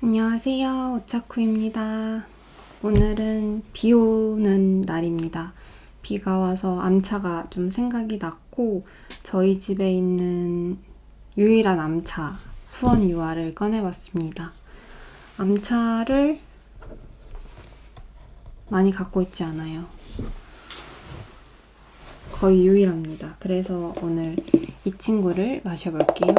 안녕하세요. 오차쿠입니다. 오늘은 비 오는 날입니다. 비가 와서 암차가 좀 생각이 났고 저희 집에 있는 유일한 암차, 수원 유화를 꺼내봤습니다. 암차를 많이 갖고 있지 않아요. 거의 유일합니다. 그래서 오늘 이 친구를 마셔볼게요.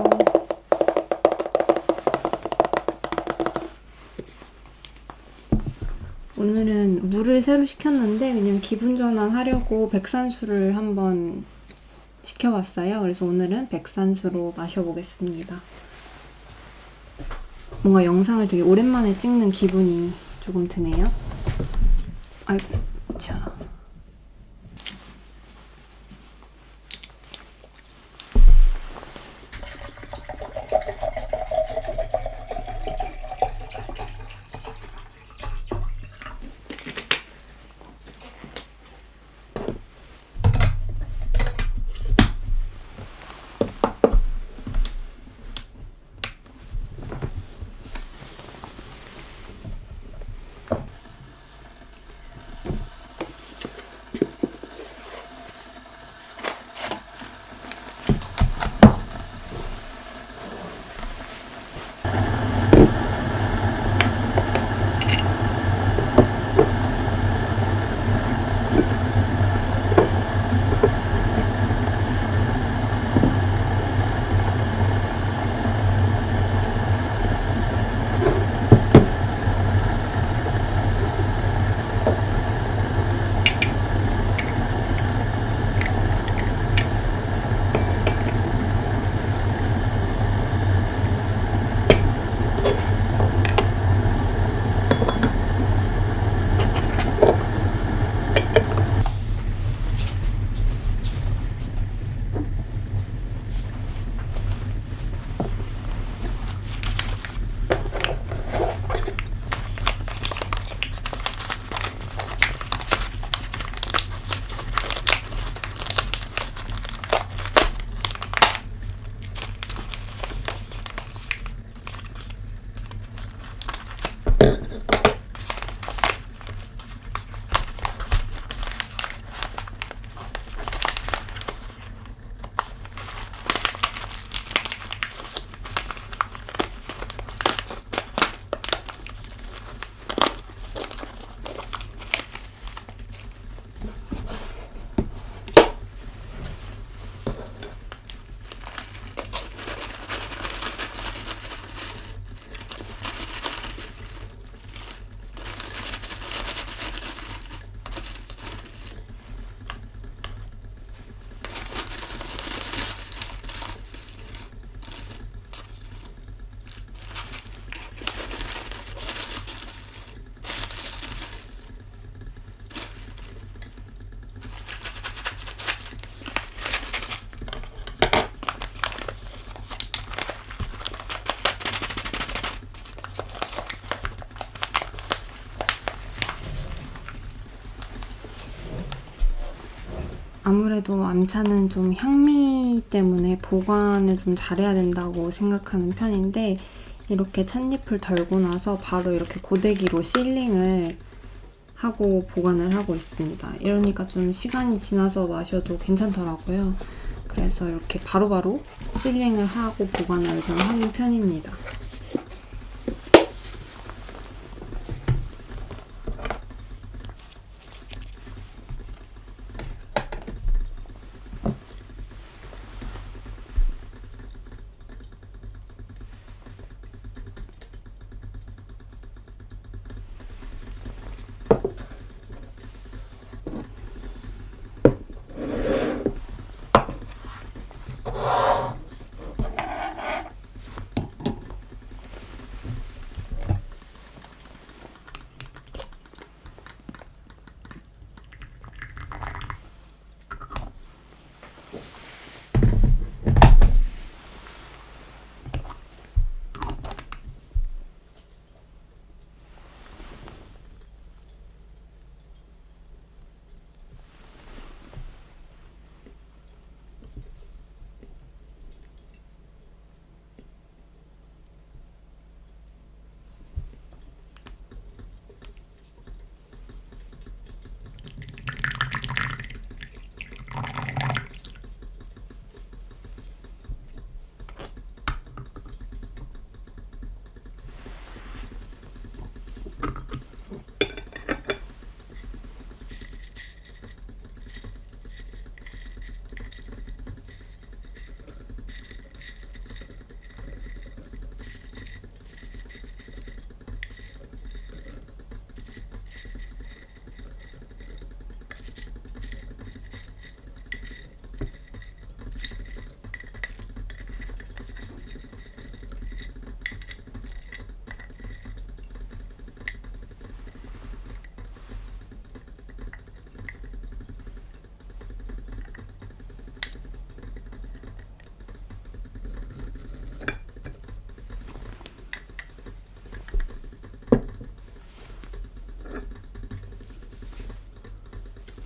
오늘은 물을 새로 시켰는데 그냥 기분 전환하려고 백산수를 한번 시켜봤어요. 그래서 오늘은 백산수로 마셔보겠습니다. 뭔가 영상을 되게 오랜만에 찍는 기분이 조금 드네요. 아이고, 자. 아무래도 암차는 좀 향미 때문에 보관을 좀 잘해야 된다고 생각하는 편인데 이렇게 찻잎을 덜고 나서 바로 이렇게 고데기로 실링을 하고 보관을 하고 있습니다. 이러니까 좀 시간이 지나서 마셔도 괜찮더라고요. 그래서 이렇게 바로바로 실링을 하고 보관을 좀 하는 편입니다.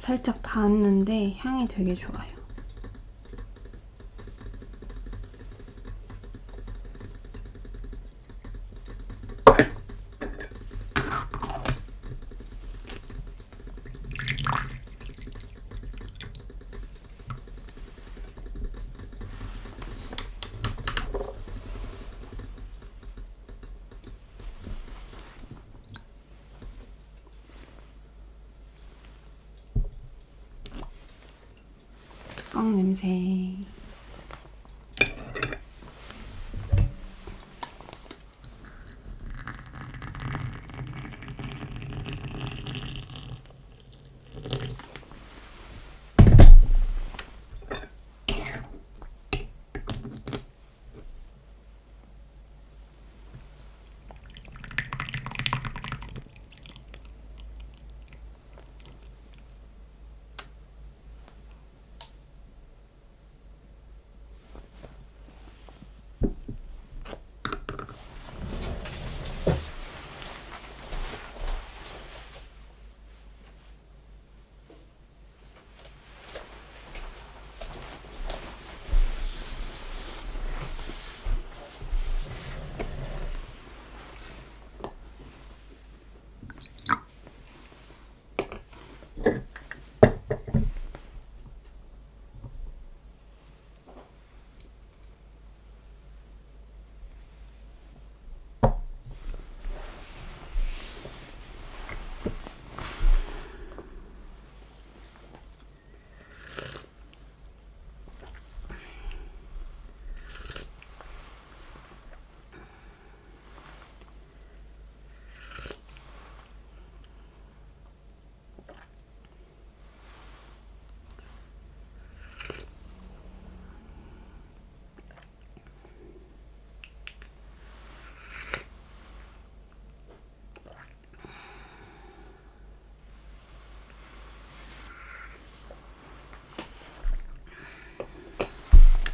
살짝 닿았는데 향이 되게 좋아요. 뚜껑 냄새.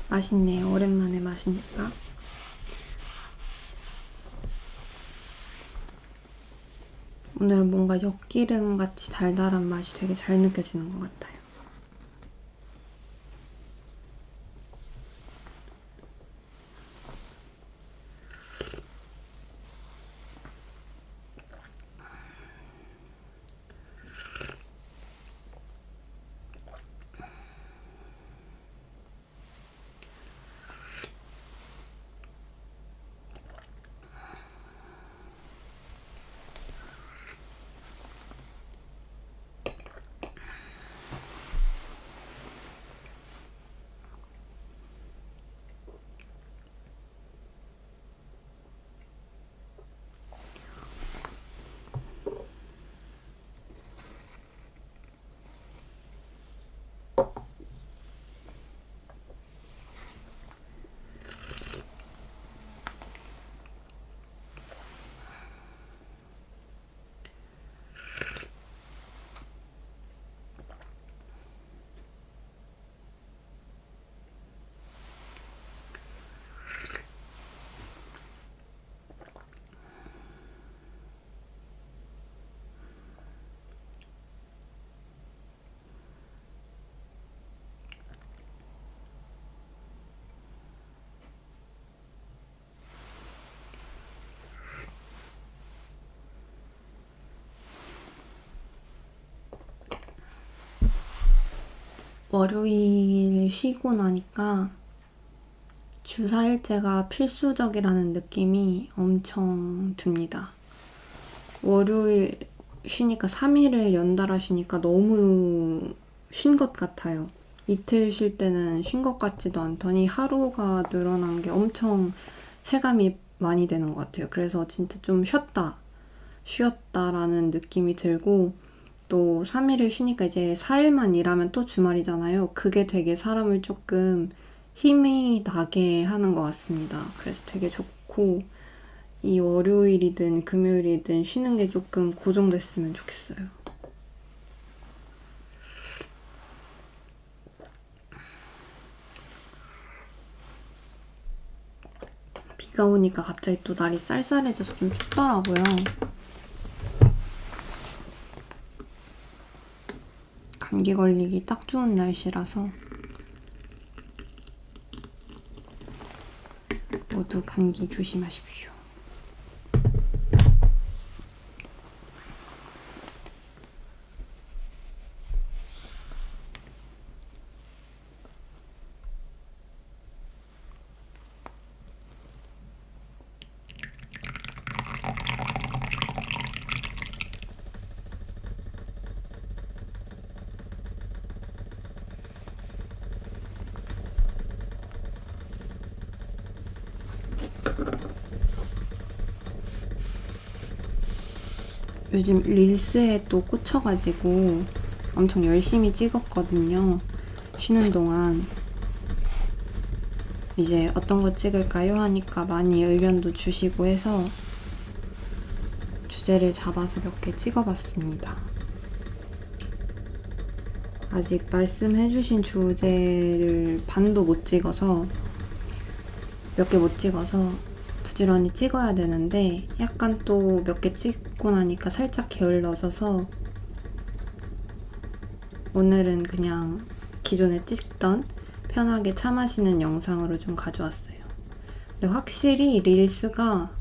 맛있네요. 오랜만에 마시니까. 오늘 뭔가 엿기름같이 달달한 맛이 되게 잘 느껴지는 것 같아요. 월요일 쉬고 나니까 주 4일째가 필수적이라는 느낌이 엄청 듭니다. 월요일 쉬니까 3일을 연달아 쉬니까 너무 쉰 것 같아요. 이틀 쉴 때는 쉰 것 같지도 않더니 하루가 늘어난 게 엄청 체감이 많이 되는 것 같아요. 그래서 진짜 좀 쉬었다라는 느낌이 들고, 또 3일을 쉬니까 이제 4일만 일하면 또 주말이잖아요. 그게 되게 사람을 조금 힘이 나게 하는 것 같습니다. 그래서 되게 좋고, 이 월요일이든 금요일이든 쉬는 게 조금 고정됐으면 좋겠어요. 비가 오니까 갑자기 또 날이 쌀쌀해져서 좀 춥더라고요. 감기 걸리기 딱 좋은 날씨라서 모두 감기 조심하십시오. 요즘 릴스에 또 꽂혀가지고 엄청 열심히 찍었거든요. 쉬는 동안. 이제 어떤 거 찍을까요? 하니까 많이 의견도 주시고 해서 주제를 잡아서 몇 개 찍어봤습니다. 아직 말씀해주신 주제를 반도 못 찍어서 몇 개 못 찍어서 부지런히 찍어야 되는데 약간 또 몇 개 찍고 나니까 살짝 게을러져서 오늘은 그냥 기존에 찍던 편하게 차 마시는 영상으로 좀 가져왔어요. 근데 확실히 릴스가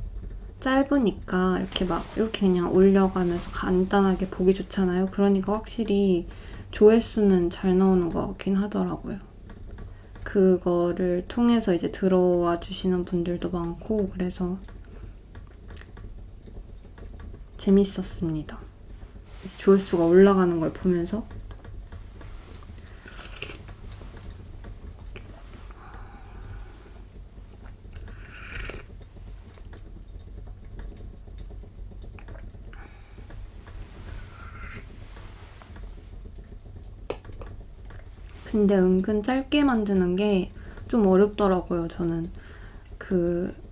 짧으니까 이렇게 그냥 올려가면서 간단하게 보기 좋잖아요. 그러니까 확실히 조회수는 잘 나오는 것 같긴 하더라고요. 그거를 통해서 이제 들어와 주시는 분들도 많고 그래서 재밌었습니다. 조회수가 올라가는 걸 보면서 근데 은근 짧게 만드는 게 좀 어렵더라고요, 저는.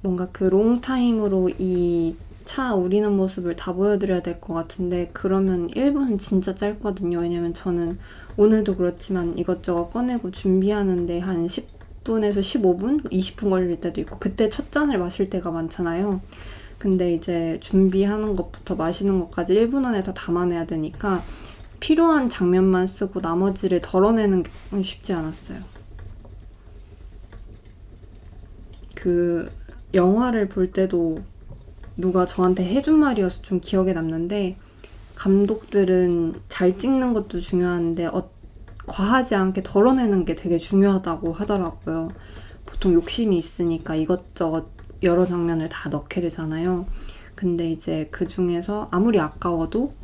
뭔가 롱타임으로 이 차 우리는 모습을 다 보여드려야 될 것 같은데 그러면 1분은 진짜 짧거든요. 왜냐면 저는 오늘도 그렇지만 이것저것 꺼내고 준비하는데 한 10분에서 15분? 20분 걸릴 때도 있고 그때 첫 잔을 마실 때가 많잖아요. 근데 이제 준비하는 것부터 마시는 것까지 1분 안에 다 담아내야 되니까 필요한 장면만 쓰고 나머지를 덜어내는 게 쉽지 않았어요. 영화를 볼 때도 누가 저한테 해준 말이어서 좀 기억에 남는데 감독들은 잘 찍는 것도 중요한데 과하지 않게 덜어내는 게 되게 중요하다고 하더라고요. 보통 욕심이 있으니까 이것저것 여러 장면을 다 넣게 되잖아요. 근데 이제 그 중에서 아무리 아까워도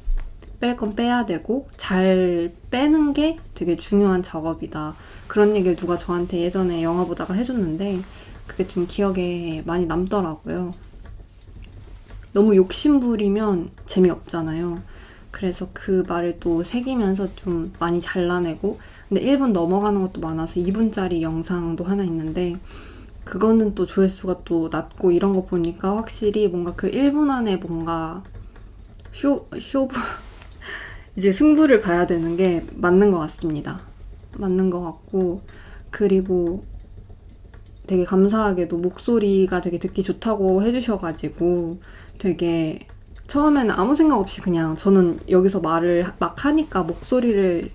뺄 건 빼야 되고 잘 빼는 게 되게 중요한 작업이다. 그런 얘기를 누가 저한테 예전에 영화 보다가 해줬는데 그게 좀 기억에 많이 남더라고요. 너무 욕심부리면 재미없잖아요. 그래서 그 말을 또 새기면서 좀 많이 잘라내고 근데 1분 넘어가는 것도 많아서 2분짜리 영상도 하나 있는데 그거는 또 조회수가 또 낮고 이런 거 보니까 확실히 뭔가 그 1분 안에 뭔가 쇼부 이제 승부를 봐야 되는 게 맞는 것 같습니다. 맞는 것 같고 그리고 되게 감사하게도 목소리가 되게 듣기 좋다고 해주셔가지고 되게 처음에는 아무 생각 없이 그냥 저는 여기서 말을 막 하니까 목소리를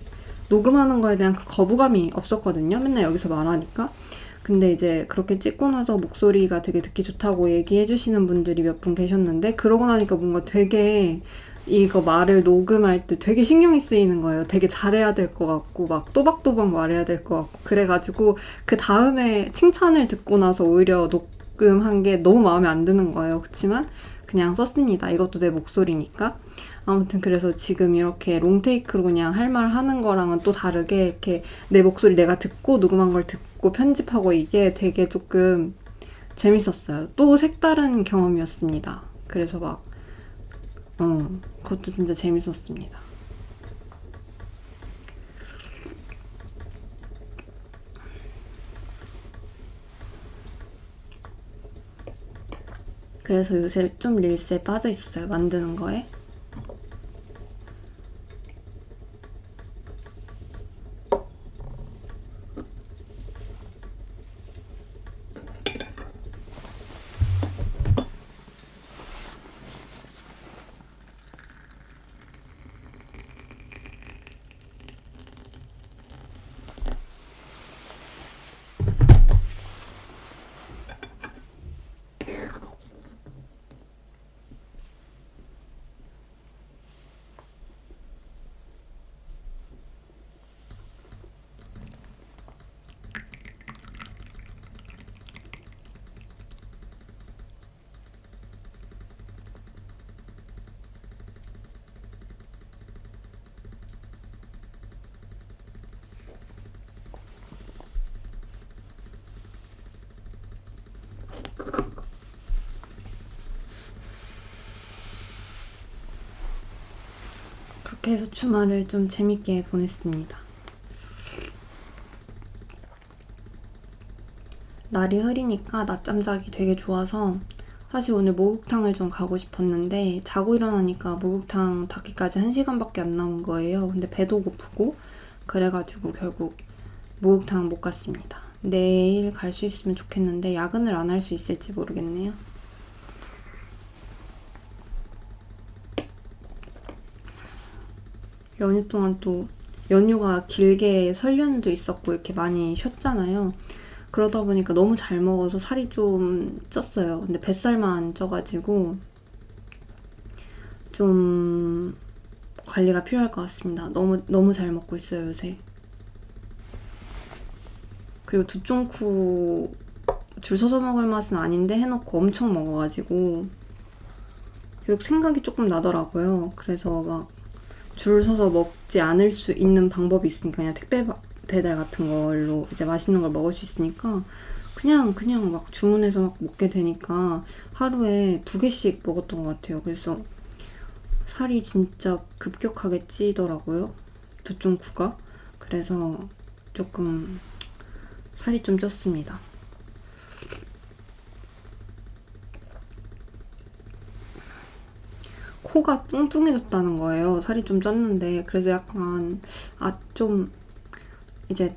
녹음하는 거에 대한 그 거부감이 없었거든요. 맨날 여기서 말하니까. 근데 이제 그렇게 찍고 나서 목소리가 되게 듣기 좋다고 얘기해 주시는 분들이 몇 분 계셨는데 그러고 나니까 뭔가 되게 이거 말을 녹음할 때 되게 신경이 쓰이는 거예요. 되게 잘해야 될 것 같고 막 또박또박 말해야 될 것 같고 그래가지고 그 다음에 칭찬을 듣고 나서 오히려 녹음한 게 너무 마음에 안 드는 거예요. 그렇지만 그냥 썼습니다. 이것도 내 목소리니까. 아무튼 그래서 지금 이렇게 롱테이크로 그냥 할 말 하는 거랑은 또 다르게 이렇게 내 목소리 내가 듣고 녹음한 걸 듣고 편집하고 이게 되게 조금 재밌었어요. 또 색다른 경험이었습니다. 그래서 막 그것도 진짜 재밌었습니다. 그래서 요새 좀 릴스에 빠져 있었어요. 만드는 거에. 이렇게 해서 주말을 좀 재밌게 보냈습니다. 날이 흐리니까 낮잠 자기 되게 좋아서 사실 오늘 목욕탕을 좀 가고 싶었는데 자고 일어나니까 목욕탕 닫기까지 1시간밖에 안 남은 거예요. 근데 배도 고프고 그래가지고 결국 목욕탕 못 갔습니다. 내일 갈 수 있으면 좋겠는데 야근을 안 할 수 있을지 모르겠네요. 연휴 동안 또 연휴가 길게 설 연휴도 있었고 이렇게 많이 쉬었잖아요. 그러다 보니까 너무 잘 먹어서 살이 좀 쪘어요. 근데 뱃살만 쪄가지고 좀 관리가 필요할 것 같습니다. 너무 잘 먹고 있어요, 요새. 그리고 두쫑쿠 줄 서서 먹을 맛은 아닌데 해놓고 엄청 먹어가지고 계속 생각이 조금 나더라고요. 그래서 막 줄 서서 먹지 않을 수 있는 방법이 있으니까 그냥 택배 배달 같은 걸로 이제 맛있는 걸 먹을 수 있으니까 그냥 막 주문해서 막 먹게 되니까 하루에 2개씩 먹었던 것 같아요. 그래서 살이 진짜 급격하게 찌더라고요. 두쫑쿠가. 그래서 조금 살이 좀 쪘습니다. 코가 뚱뚱해졌다는 거예요. 살이 좀 쪘는데. 그래서 약간 좀 이제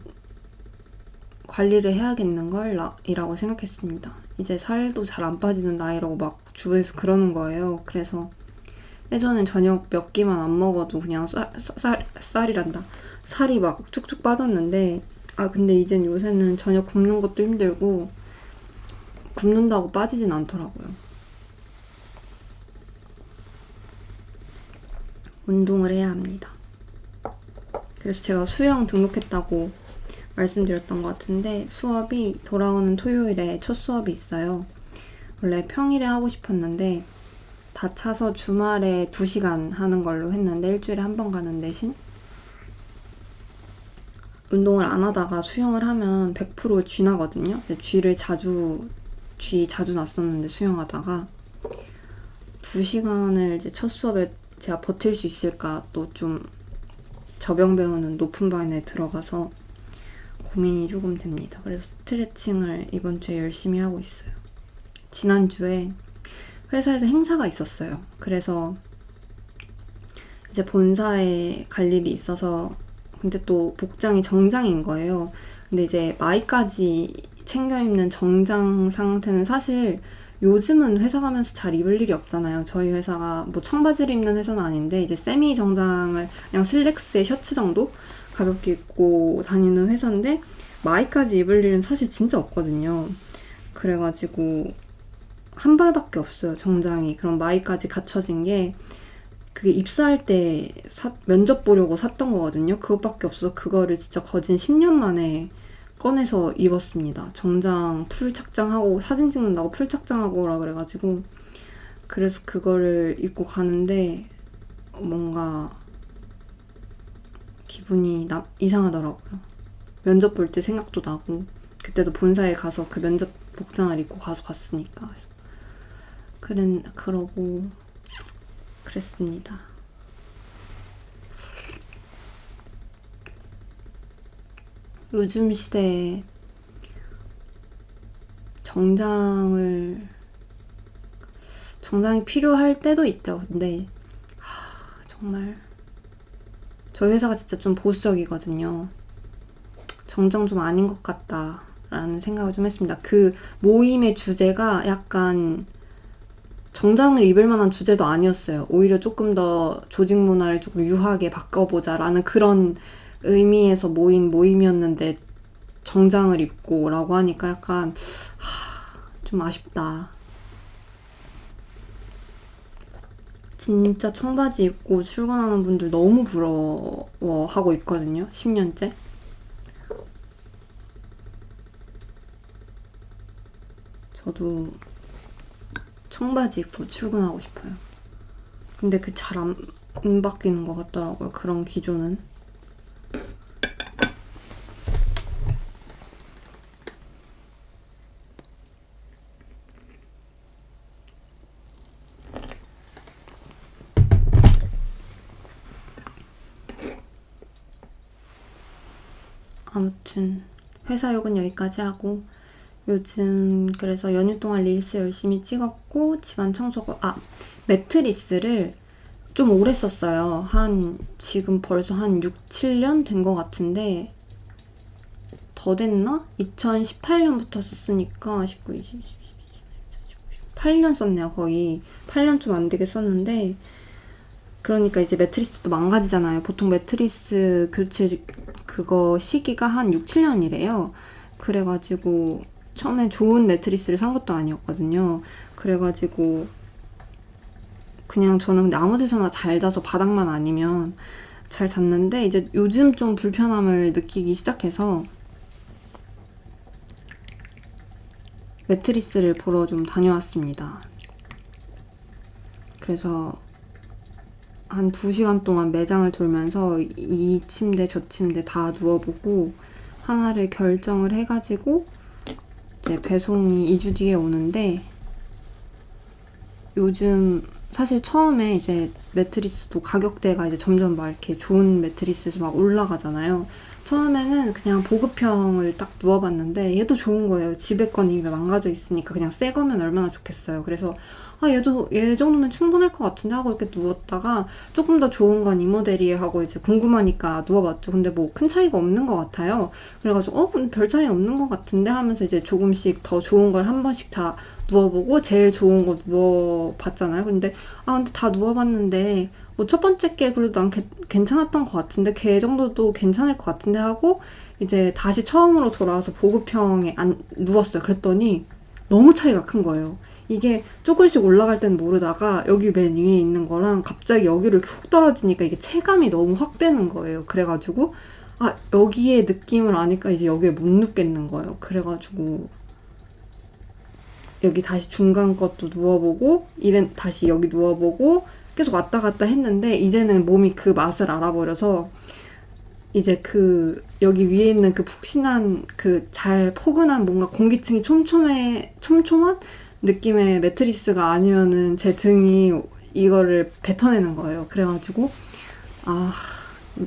관리를 해야겠는 걸이라고 생각했습니다. 이제 살도 잘 안 빠지는 나이라고 막 주변에서 그러는 거예요. 그래서 예전엔 저녁 몇 끼만 안 먹어도 그냥 살이 막 툭툭 빠졌는데 근데 이젠 요새는 저녁 굶는 것도 힘들고 굶는다고 빠지진 않더라고요. 운동을 해야 합니다. 그래서 제가 수영 등록했다고 말씀드렸던 것 같은데 수업이 돌아오는 토요일에 첫 수업이 있어요. 원래 평일에 하고 싶었는데 다 차서 주말에 2시간 하는 걸로 했는데 일주일에 한 번 가는 대신 운동을 안 하다가 수영을 하면 100% 쥐 나거든요. 쥐 자주 났었는데 수영하다가 2시간을 이제 첫 수업에 제가 버틸 수 있을까 또 좀 저병 배우는 높은 반에 들어가서 고민이 조금 됩니다. 그래서 스트레칭을 이번 주에 열심히 하고 있어요. 지난주에 회사에서 행사가 있었어요. 그래서 이제 본사에 갈 일이 있어서 근데 또 복장이 정장인 거예요. 근데 이제 마이까지 챙겨 입는 정장 상태는 사실 요즘은 회사 가면서 잘 입을 일이 없잖아요. 저희 회사가 뭐 청바지를 입는 회사는 아닌데 이제 세미 정장을 그냥 슬랙스에 셔츠 정도 가볍게 입고 다니는 회사인데 마이까지 입을 일은 사실 진짜 없거든요. 그래가지고 한 벌밖에 없어요, 정장이. 그럼 마이까지 갖춰진 게 그게 입사할 때 면접 보려고 샀던 거거든요. 그것밖에 없어서 그거를 진짜 거진 10년 만에 꺼내서 입었습니다. 정장 풀 착장하고 사진 찍는다고 풀 착장하고 오라 그래가지고 그래서 그거를 입고 가는데 뭔가 기분이 이상하더라고요. 면접 볼 때 생각도 나고 그때도 본사에 가서 그 면접 복장을 입고 가서 봤으니까 그러고 그랬습니다. 요즘 시대에 정장이 필요할 때도 있죠. 근데 정말 저희 회사가 진짜 좀 보수적이거든요. 정장 좀 아닌 것 같다라는 생각을 좀 했습니다. 그 모임의 주제가 약간 정장을 입을 만한 주제도 아니었어요. 오히려 조금 더 조직 문화를 조금 유하게 바꿔보자라는 그런 의미에서 모인 모임이었는데 정장을 입고 라고 하니까 약간 좀 아쉽다. 진짜 청바지 입고 출근하는 분들 너무 부러워하고 있거든요. 10년째. 저도 청바지 입고 출근하고 싶어요. 근데 잘 안 바뀌는 것 같더라고요. 그런 기조는. 아무튼 회사 욕은 여기까지 하고, 요즘 그래서 연휴 동안 릴스 열심히 찍었고, 집안 청소고, 매트리스를 좀 오래 썼어요. 지금 벌써 한 6, 7년 된 것 같은데, 더 됐나? 2018년부터 썼으니까 19, 20, 8년 썼네요. 거의 8년 좀 안 되게 썼는데, 그러니까 이제 매트리스도 망가지잖아요. 보통 매트리스 교체 그거 시기가 한 6, 7년이래요. 그래가지고 처음에 좋은 매트리스를 산 것도 아니었거든요. 그래가지고 그냥 저는 근데 아무 데서나 잘 자서 바닥만 아니면 잘 잤는데, 이제 요즘 좀 불편함을 느끼기 시작해서 매트리스를 보러 좀 다녀왔습니다. 그래서 한 2시간 동안 매장을 돌면서 이 침대 저 침대 다 누워보고 하나를 결정을 해가지고 이제 배송이 2주 뒤에 오는데, 요즘 사실 처음에 이제 매트리스도 가격대가 이제 점점 막 이렇게 좋은 매트리스에서 막 올라가잖아요. 처음에는 그냥 보급형을 딱 누워봤는데 얘도 좋은 거예요. 집에 건 이미 망가져 있으니까 그냥 새 거면 얼마나 좋겠어요. 그래서 얘 정도면 충분할 것 같은데 하고 이렇게 누웠다가 조금 더 좋은 건 이 모델이에요 하고 이제 궁금하니까 누워봤죠. 근데 뭐 큰 차이가 없는 것 같아요. 그래가지고 근데 별 차이 없는 것 같은데 하면서 이제 조금씩 더 좋은 걸 한 번씩 다 누워보고 제일 좋은 거 누워봤잖아요. 근데 다 누워봤는데 뭐 첫 번째 게 그래도 난 괜찮았던 것 같은데 걔 정도도 괜찮을 것 같은데 하고 이제 다시 처음으로 돌아와서 보급형에 누웠어요. 그랬더니 너무 차이가 큰 거예요. 이게 조금씩 올라갈 땐 모르다가 여기 맨 위에 있는 거랑 갑자기 여기로 이렇게 훅 떨어지니까 이게 체감이 너무 확 되는 거예요. 그래가지고 여기에 느낌을 아니까 이제 여기에 못 눕겠는 거예요. 그래가지고 여기 다시 중간 것도 누워보고 다시 여기 누워보고 계속 왔다 갔다 했는데, 이제는 몸이 그 맛을 알아버려서 이제 여기 위에 있는 그 푹신한 잘 포근한 뭔가 공기층이 촘촘한 느낌의 매트리스가 아니면은 제 등이 이거를 뱉어내는 거예요. 그래가지고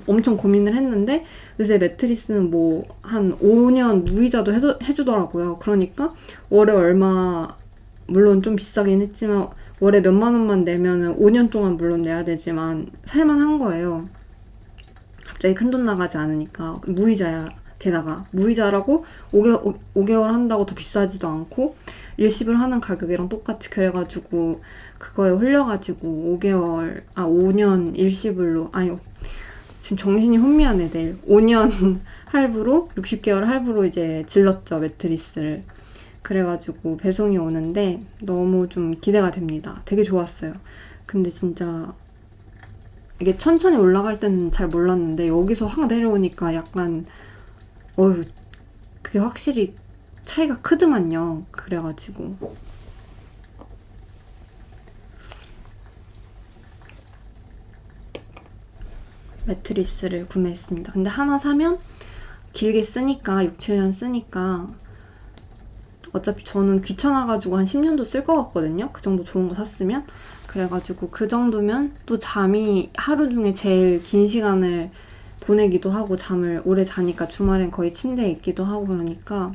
엄청 고민을 했는데, 요새 매트리스는 뭐 한 5년 무이자도 해주더라고요. 그러니까 월에 얼마, 물론 좀 비싸긴 했지만 월에 몇만 원만 내면은 5년 동안 물론 내야 되지만 살만한 거예요. 갑자기 큰돈 나가지 않으니까. 무이자야. 게다가 무이자라고 5개월 한다고 더 비싸지도 않고 일시불 하는 가격이랑 똑같이. 그래가지고 그거에 홀려가지고 5년 일시불로, 지금 정신이 혼미하네. 내일 5년 할부로 60개월 할부로 이제 질렀죠, 매트리스를. 그래가지고 배송이 오는데 너무 좀 기대가 됩니다. 되게 좋았어요. 근데 진짜 이게 천천히 올라갈 때는 잘 몰랐는데 여기서 확 내려오니까 약간 그게 확실히 차이가 크더만요. 그래가지고 매트리스를 구매했습니다. 근데 하나 사면 길게 쓰니까 6, 7년 쓰니까 어차피 저는 귀찮아가지고 한 10년도 쓸 것 같거든요. 그 정도 좋은 거 샀으면. 그래가지고 그 정도면 또 잠이 하루 중에 제일 긴 시간을 보내기도 하고 잠을 오래 자니까 주말엔 거의 침대에 있기도 하고 그러니까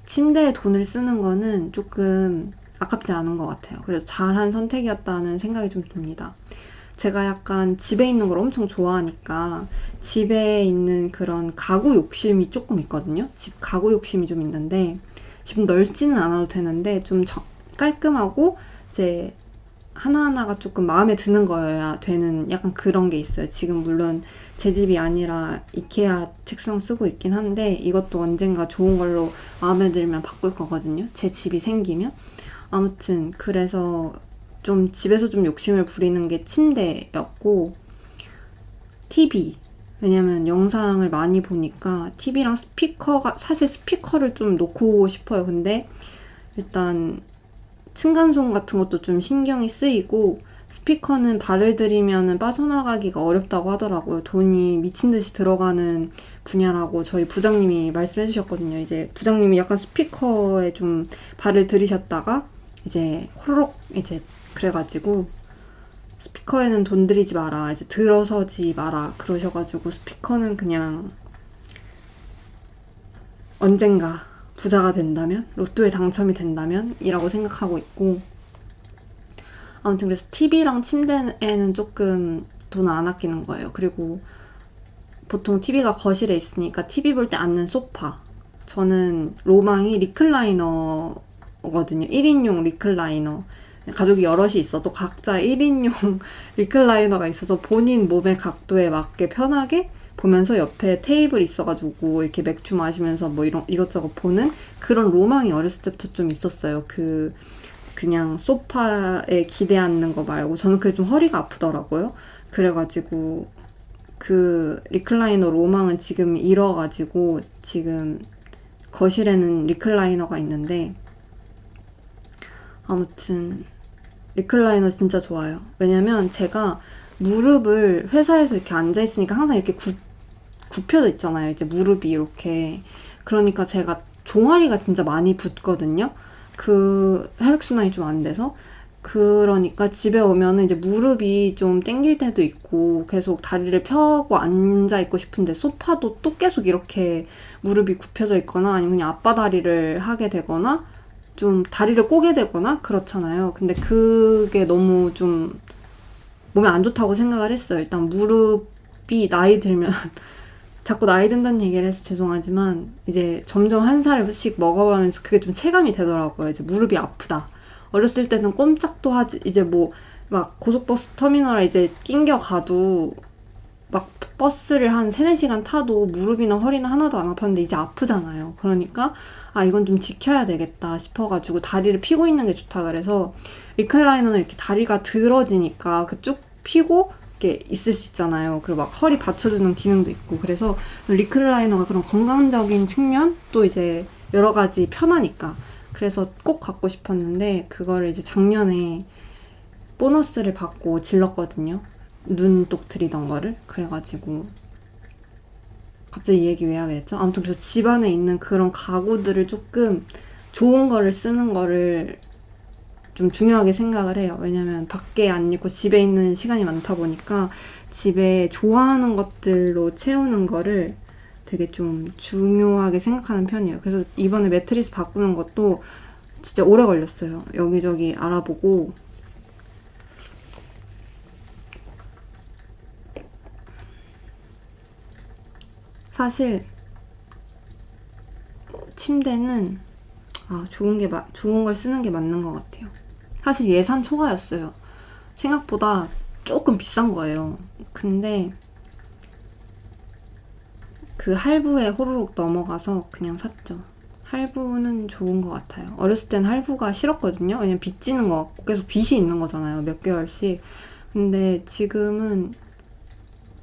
침대에 돈을 쓰는 거는 조금 아깝지 않은 것 같아요. 그래서 잘한 선택이었다는 생각이 좀 듭니다. 제가 약간 집에 있는 걸 엄청 좋아하니까 집에 있는 그런 가구 욕심이 조금 있거든요. 집 가구 욕심이 좀 있는데, 집 넓지는 않아도 되는데 좀 깔끔하고 이제 하나하나가 조금 마음에 드는 거여야 되는 약간 그런 게 있어요. 지금 물론 제 집이 아니라 이케아 책상 쓰고 있긴 한데 이것도 언젠가 좋은 걸로 마음에 들면 바꿀 거거든요. 제 집이 생기면. 아무튼 그래서 좀 집에서 좀 욕심을 부리는 게 침대였고, TV. 왜냐면 영상을 많이 보니까 TV랑 사실 스피커를 좀 놓고 싶어요. 근데 일단 층간소음 같은 것도 좀 신경이 쓰이고, 스피커는 발을 들이면 빠져나가기가 어렵다고 하더라고요. 돈이 미친 듯이 들어가는 분야라고 저희 부장님이 말씀해 주셨거든요. 이제 부장님이 약간 스피커에 좀 발을 들이셨다가 이제 호로록 이제 그래가지고 스피커에는 돈 들이지 마라, 이제 들어서지 마라 그러셔가지고 스피커는 그냥 언젠가 부자가 된다면, 로또에 당첨이 된다면 이라고 생각하고 있고, 아무튼 그래서 TV랑 침대에는 조금 돈을 안 아끼는 거예요. 그리고 보통 TV가 거실에 있으니까 TV 볼 때 앉는 소파, 저는 로망이 리클라이너거든요. 1인용 리클라이너. 가족이 여럿이 있어도 각자 1인용 리클라이너가 있어서 본인 몸의 각도에 맞게 편하게 보면서 옆에 테이블 있어가지고 이렇게 맥주 마시면서 뭐 이런 이것저것 보는 그런 로망이 어렸을 때부터 좀 있었어요. 그냥 소파에 기대 앉는 거 말고 저는 그게 좀 허리가 아프더라고요. 그래가지고 그 리클라이너 로망은 지금 잃어가지고 지금 거실에는 리클라이너가 있는데, 아무튼 리클라이너 진짜 좋아요. 왜냐면 제가 무릎을 회사에서 이렇게 앉아있으니까 항상 이렇게 굽혀져 있잖아요. 이제 무릎이 이렇게. 그러니까 제가 종아리가 진짜 많이 붓거든요. 그 혈액순환이 좀 안 돼서. 그러니까 집에 오면은 이제 무릎이 좀 땡길 때도 있고 계속 다리를 펴고 앉아 있고 싶은데 소파도 또 계속 이렇게 무릎이 굽혀져 있거나 아니면 그냥 앞바다리를 하게 되거나 좀 다리를 꼬게 되거나 그렇잖아요. 근데 그게 너무 좀 몸에 안 좋다고 생각을 했어요. 일단 무릎이 나이 들면 자꾸 나이 든다는 얘기를 해서 죄송하지만 이제 점점 한 살씩 먹어가면서 그게 좀 체감이 되더라고요. 이제 무릎이 아프다. 어렸을 때는 꼼짝도 하지, 이제 뭐 막 고속버스 터미널에 이제 낑겨 가도 막 버스를 한 3-4시간 타도 무릎이나 허리나 하나도 안 아팠는데 이제 아프잖아요. 그러니까 아 이건 좀 지켜야 되겠다 싶어가지고 다리를 펴고 있는 게 좋다 그래서 리클라이너는 이렇게 다리가 들어지니까 그 쭉 펴고 이렇게 있을 수 있잖아요. 그리고 막 허리 받쳐주는 기능도 있고 그래서 리클라이너가 그런 건강적인 측면 또 이제 여러 가지 편하니까 그래서 꼭 갖고 싶었는데 그거를 이제 작년에 보너스를 받고 질렀거든요. 눈독 들이던 거를. 그래가지고 갑자기 이 얘기 왜 하게 됐죠? 아무튼 그래서 집안에 있는 그런 가구들을 조금 좋은 거를 쓰는 거를 좀 중요하게 생각을 해요. 왜냐면 밖에 안 있고 집에 있는 시간이 많다 보니까 집에 좋아하는 것들로 채우는 거를 되게 좀 중요하게 생각하는 편이에요. 그래서 이번에 매트리스 바꾸는 것도 진짜 오래 걸렸어요. 여기저기 알아보고 사실 침대는 좋은 걸 쓰는 게 맞는 것 같아요. 사실 예산 초과였어요. 생각보다 조금 비싼 거예요. 근데 그 할부에 호로록 넘어가서 그냥 샀죠. 할부는 좋은 것 같아요. 어렸을 땐 할부가 싫었거든요. 왜냐면 빚지는 거 같고 계속 빚이 있는 거잖아요. 몇 개월씩. 근데 지금은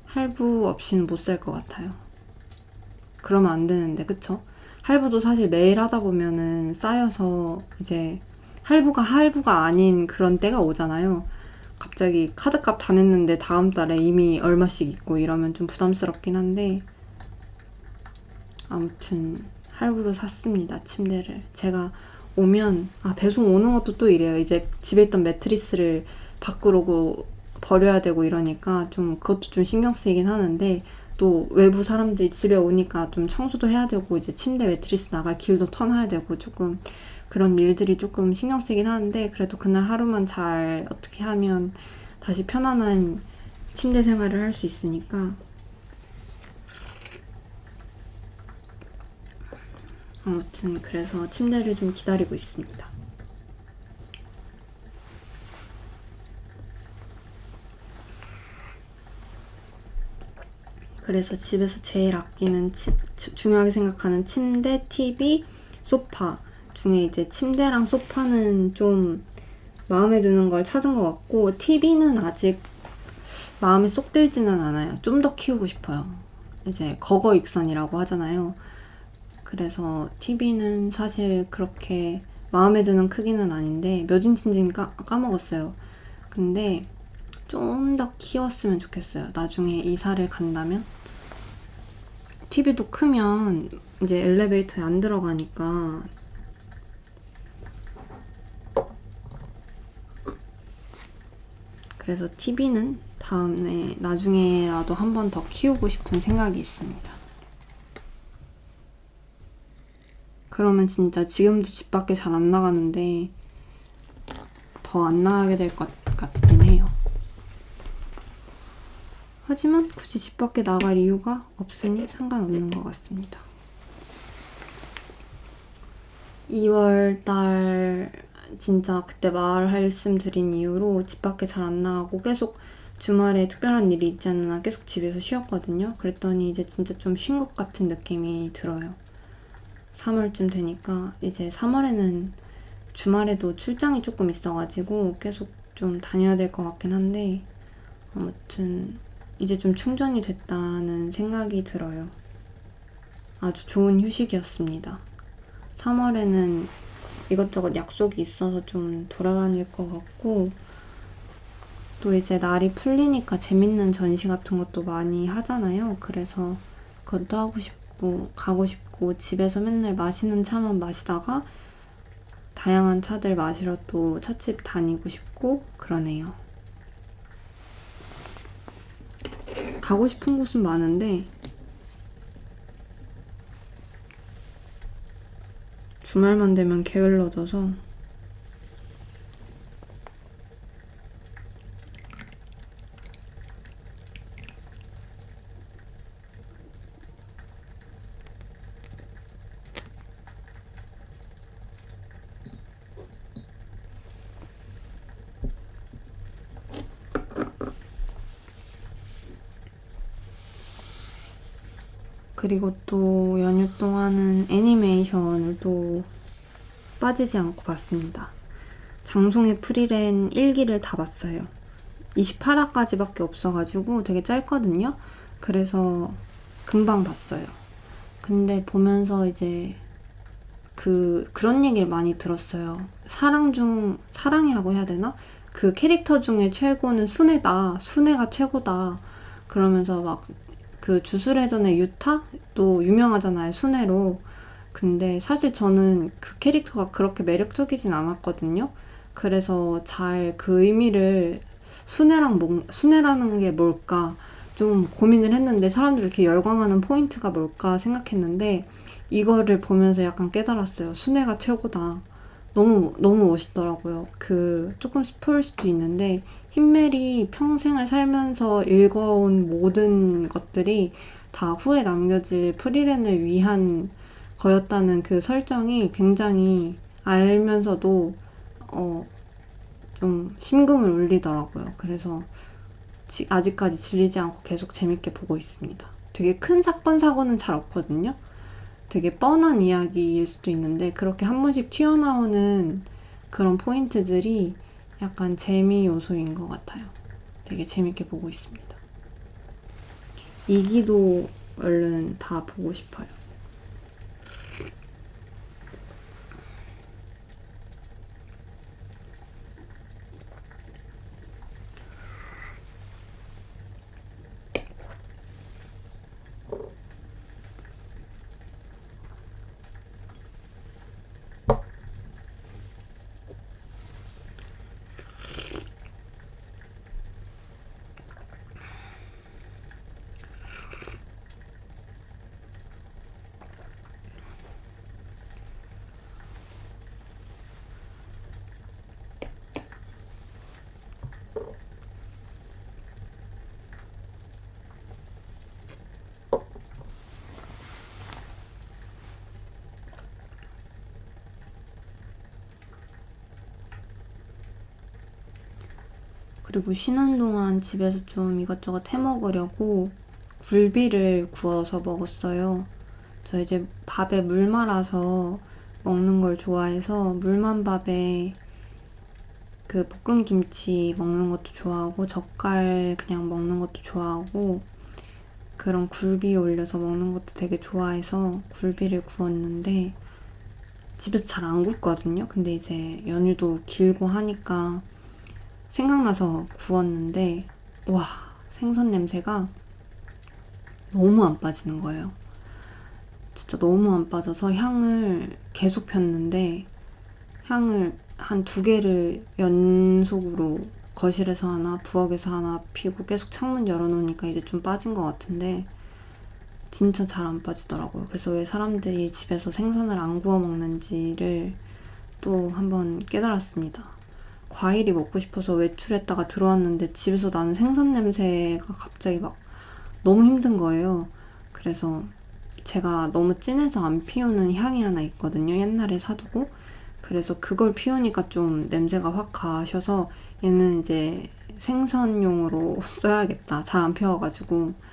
할부 없이는 못 살 것 같아요. 그러면 안 되는데, 그쵸? 할부도 사실 매일 하다 보면은 쌓여서 이제 할부가 아닌 그런 때가 오잖아요. 갑자기 카드값 다 냈는데 다음 달에 이미 얼마씩 있고 이러면 좀 부담스럽긴 한데 아무튼 할부로 샀습니다. 침대를. 제가 오면 배송 오는 것도 또 이래요. 이제 집에 있던 매트리스를 밖으로 버려야 되고 이러니까 좀 그것도 좀 신경 쓰이긴 하는데 또 외부 사람들이 집에 오니까 좀 청소도 해야 되고 이제 침대 매트리스 나갈 길도 터놔야 되고 조금 그런 일들이 조금 신경 쓰이긴 하는데 그래도 그날 하루만 잘 어떻게 하면 다시 편안한 침대 생활을 할 수 있으니까 아무튼 그래서 침대를 좀 기다리고 있습니다. 그래서 집에서 제일 아끼는 중요하게 생각하는 침대, TV, 소파 중에 이제 침대랑 소파는 좀 마음에 드는 걸 찾은 것 같고 TV는 아직 마음에 쏙 들지는 않아요. 좀 더 키우고 싶어요. 이제 거거익선이라고 하잖아요. 그래서 TV는 사실 그렇게 마음에 드는 크기는 아닌데 몇 인치인지는 까먹었어요. 근데 좀 더 키웠으면 좋겠어요. 나중에 이사를 간다면. TV도 크면 이제 엘리베이터에 안 들어가니까 그래서 TV는 나중에라도 한 번 더 키우고 싶은 생각이 있습니다. 그러면 진짜 지금도 집 밖에 잘 안 나가는데 더 안 나가게 될 것 같긴 해요. 하지만 굳이 집 밖에 나갈 이유가 없으니 상관없는 것 같습니다. 2월달 진짜 그때 말씀드린 이후로 집 밖에 잘 안 나가고 계속 주말에 특별한 일이 있지 않는 한 계속 집에서 쉬었거든요. 그랬더니 이제 진짜 좀 쉰 것 같은 느낌이 들어요. 3월쯤 되니까 이제 3월에는 주말에도 출장이 조금 있어가지고 계속 좀 다녀야 될 것 같긴 한데 아무튼 이제 좀 충전이 됐다는 생각이 들어요. 아주 좋은 휴식이었습니다. 3월에는 이것저것 약속이 있어서 좀 돌아다닐 것 같고 또 이제 날이 풀리니까 재밌는 전시 같은 것도 많이 하잖아요. 그래서 그것도 하고 싶고 가고 싶고 집에서 맨날 마시는 차만 마시다가 다양한 차들 마시러 또 찻집 다니고 싶고 그러네요. 가고 싶은 곳은 많은데 주말만 되면 게을러져서 그리고 또 연휴 동안은 애니메이션을 또 빠지지 않고 봤습니다. 장송의 프리랜 1기를 다 봤어요. 28화까지밖에 없어가지고 되게 짧거든요. 그래서 금방 봤어요. 근데 보면서 이제 그런 얘기를 많이 들었어요. 사랑이라고 해야 되나? 그 캐릭터 중에 최고는 순애다. 순애가 최고다. 그러면서 막 그 주술회전의 유타도 유명하잖아요. 순애로. 근데 사실 저는 그 캐릭터가 그렇게 매력적이진 않았거든요. 그래서 잘 그 의미를 순애라는 게 뭘까 좀 고민을 했는데 사람들이 이렇게 열광하는 포인트가 뭘까 생각했는데 이거를 보면서 약간 깨달았어요. 순애가 최고다. 너무 멋있더라고요. 조금 스포일 수도 있는데 흰멜이 평생을 살면서 읽어온 모든 것들이 다 후에 남겨질 프리랜을 위한 거였다는 그 설정이 굉장히 알면서도 좀 심금을 울리더라고요. 그래서 아직까지 질리지 않고 계속 재밌게 보고 있습니다. 되게 큰 사건 사고는 잘 없거든요. 되게 뻔한 이야기일 수도 있는데 그렇게 한 번씩 튀어나오는 그런 포인트들이 약간 재미 요소인 것 같아요. 되게 재밌게 보고 있습니다. 2기도 얼른 다 보고 싶어요. 그리고 쉬는 동안 집에서 좀 이것저것 해먹으려고 굴비를 구워서 먹었어요. 저 이제 밥에 물 말아서 먹는 걸 좋아해서 물만 밥에 그 볶음김치 먹는 것도 좋아하고 젓갈 그냥 먹는 것도 좋아하고 그런 굴비 올려서 먹는 것도 되게 좋아해서 굴비를 구웠는데 집에서 잘 안 굽거든요. 근데 이제 연휴도 길고 하니까 생각나서 구웠는데 와, 생선 냄새가 너무 안 빠지는 거예요. 진짜 너무 안 빠져서 향을 계속 폈는데 향을 한 2개를 연속으로 거실에서 하나 부엌에서 하나 피고 계속 창문 열어놓으니까 이제 좀 빠진 것 같은데 진짜 잘 안 빠지더라고요. 그래서 왜 사람들이 집에서 생선을 안 구워 먹는지를 또 한번 깨달았습니다. 과일이 먹고 싶어서 외출했다가 들어왔는데 집에서 나는 생선 냄새가 갑자기 막 너무 힘든 거예요. 그래서 제가 너무 진해서 안 피우는 향이 하나 있거든요. 옛날에 사두고. 그래서 그걸 피우니까 좀 냄새가 확 가셔서 얘는 이제 생선용으로 써야겠다. 잘 안 피워가지고.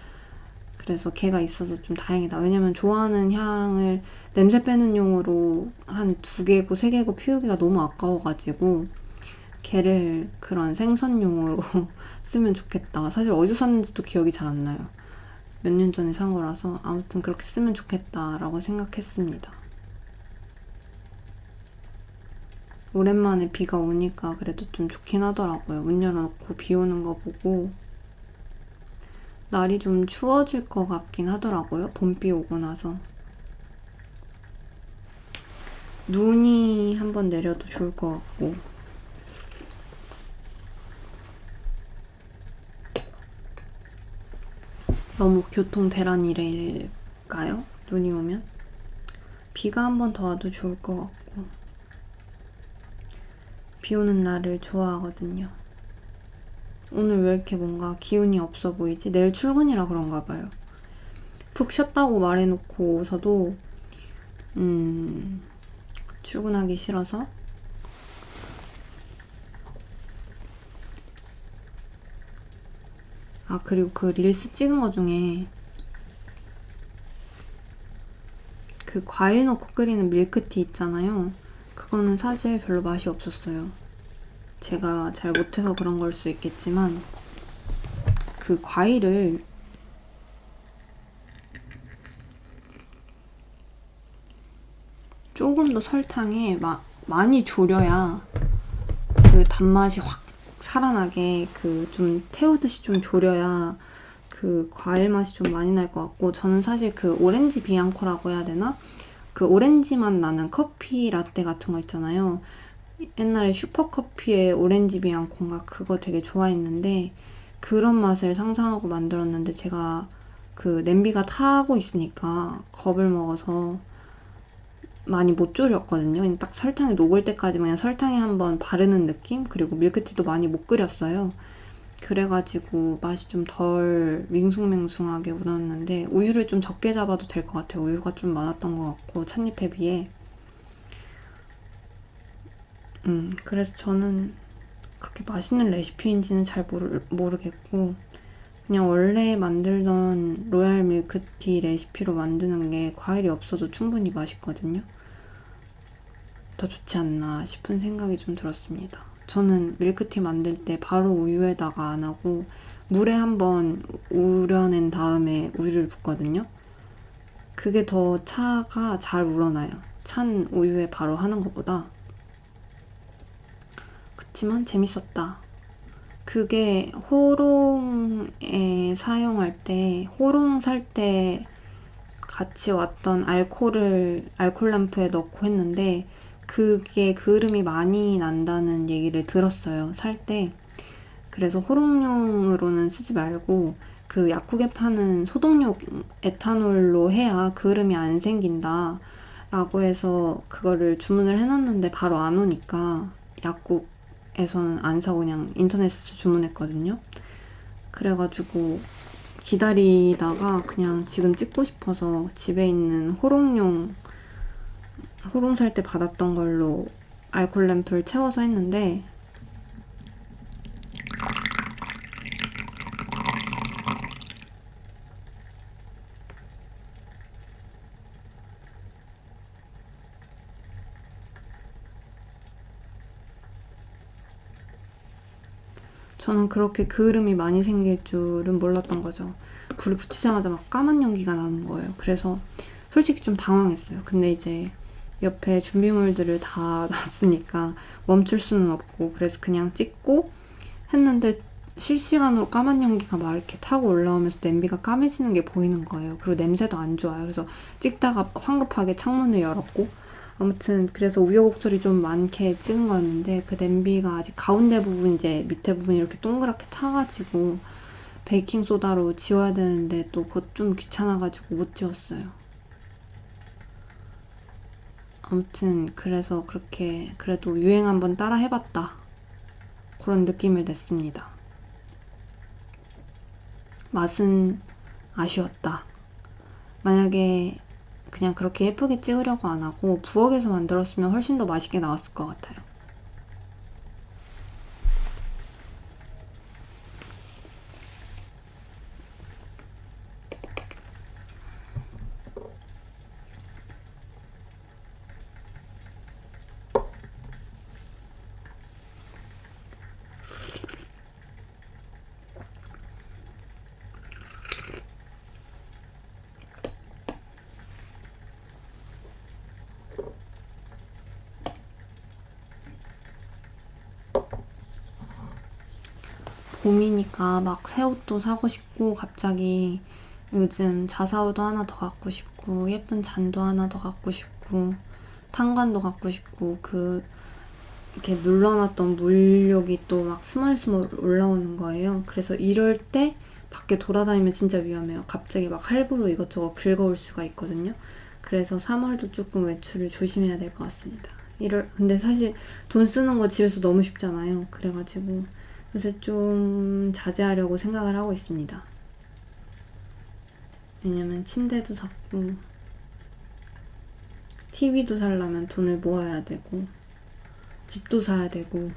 그래서 걔가 있어서 좀 다행이다. 왜냐면 좋아하는 향을 냄새 빼는 용으로 한 2개고 3개고 피우기가 너무 아까워가지고 걔를 그런 생선용으로 쓰면 좋겠다. 사실 어디서 샀는지도 기억이 잘 안 나요. 몇 년 전에 산 거라서 아무튼 그렇게 쓰면 좋겠다라고 생각했습니다. 오랜만에 비가 오니까 그래도 좀 좋긴 하더라고요. 문 열어놓고 비 오는 거 보고 날이 좀 추워질 것 같긴 하더라고요. 봄비 오고 나서. 눈이 한번 내려도 좋을 것 같고. 너무 교통 대란이랄까요? 눈이 오면? 비가 한번 더 와도 좋을 것 같고. 비 오는 날을 좋아하거든요. 오늘 왜 이렇게 뭔가 기운이 없어 보이지? 내일 출근이라 그런가 봐요. 푹 쉬었다고 말해놓고서도 출근하기 싫어서. 아, 그리고 그 릴스 찍은 거 중에 그 과일 넣고 끓이는 밀크티 있잖아요. 그거는 사실 별로 맛이 없었어요. 제가 잘 못해서 그런 걸 수 있겠지만 그 과일을 조금 더 설탕에 많이 졸여야 그 단맛이 확 살아나게 그 좀 태우듯이 좀 졸여야 그 과일 맛이 좀 많이 날 것 같고, 저는 사실 그 오렌지 비앙코라고 해야 되나? 그 오렌지 맛 나는 커피 라떼 같은 거 있잖아요. 옛날에 슈퍼커피의 오렌지 비앙코인가 그거 되게 좋아했는데 그런 맛을 상상하고 만들었는데 제가 그 냄비가 타고 있으니까 겁을 먹어서 많이 못 졸였거든요. 그냥 딱 설탕이 녹을 때까지 그냥 설탕에 한번 바르는 느낌? 그리고 밀크티도 많이 못 끓였어요. 그래가지고 맛이 좀 덜 밍숭맹숭하게 우러났는데 우유를 좀 적게 잡아도 될 것 같아요. 우유가 좀 많았던 것 같고 찻잎에 비해. 그래서 저는 그렇게 맛있는 레시피인지는 잘 모르겠고 그냥 원래 만들던 로얄 밀크티 레시피로 만드는 게 과일이 없어도 충분히 맛있거든요. 더 좋지 않나 싶은 생각이 좀 들었습니다. 저는 밀크티 만들 때 바로 우유에다가 안 하고 물에 한번 우려낸 다음에 우유를 붓거든요. 그게 더 차가 잘 우러나요. 찬 우유에 바로 하는 것보다. 그치만 재밌었다. 그게 호롱에 사용할 때, 호롱 살 때 같이 왔던 알콜 램프에 넣고 했는데 그게 그을음이 많이 난다는 얘기를 들었어요, 살 때. 그래서 호롱용으로는 쓰지 말고 그 약국에 파는 소독용 에탄올로 해야 그을음이 안 생긴다 라고 해서 그거를 주문을 해놨는데 바로 안 오니까 약국에서는 안 사고 그냥 인터넷에서 주문했거든요. 그래가지고 기다리다가 그냥 지금 찍고 싶어서 집에 있는 호롱 살 때 받았던 걸로 알콜 램프를 채워서 했는데 저는 그렇게 그을음이 많이 생길 줄은 몰랐던 거죠. 불을 붙이자마자 막 까만 연기가 나는 거예요. 그래서 솔직히 좀 당황했어요. 근데 이제 옆에 준비물들을 다 놨으니까 멈출 수는 없고 그래서 그냥 찍고 했는데 실시간으로 까만 연기가 막 이렇게 타고 올라오면서 냄비가 까매지는 게 보이는 거예요. 그리고 냄새도 안 좋아요. 그래서 찍다가 황급하게 창문을 열었고 아무튼 그래서 우여곡절이 좀 많게 찍은 거였는데 그 냄비가 아직 가운데 부분 이제 밑에 부분이 이렇게 동그랗게 타가지고 베이킹소다로 지워야 되는데 또 그것 좀 귀찮아가지고 못 지웠어요. 아무튼 그래서 그렇게 그래도 유행 한번 따라 해봤다, 그런 느낌을 냈습니다. 맛은 아쉬웠다. 만약에 그냥 그렇게 예쁘게 찍으려고 안 하고 부엌에서 만들었으면 훨씬 더 맛있게 나왔을 것 같아요. 봄이니까 막 새 옷도 사고 싶고, 갑자기 요즘 자사오도 하나 더 갖고 싶고, 예쁜 잔도 하나 더 갖고 싶고, 탄관도 갖고 싶고, 이렇게 눌러놨던 물욕이 또 막 스멀스멀 올라오는 거예요. 그래서 이럴 때 밖에 돌아다니면 진짜 위험해요. 갑자기 막 할부로 이것저것 긁어올 수가 있거든요. 그래서 3월도 조금 외출을 조심해야 될 것 같습니다. 근데 사실 돈 쓰는 거 집에서 너무 쉽잖아요. 그래가지고 요새 좀 자제하려고 생각을 하고 있습니다. 왜냐면 침대도 샀고, TV도 사려면 돈을 모아야 되고, 집도 사야 되고.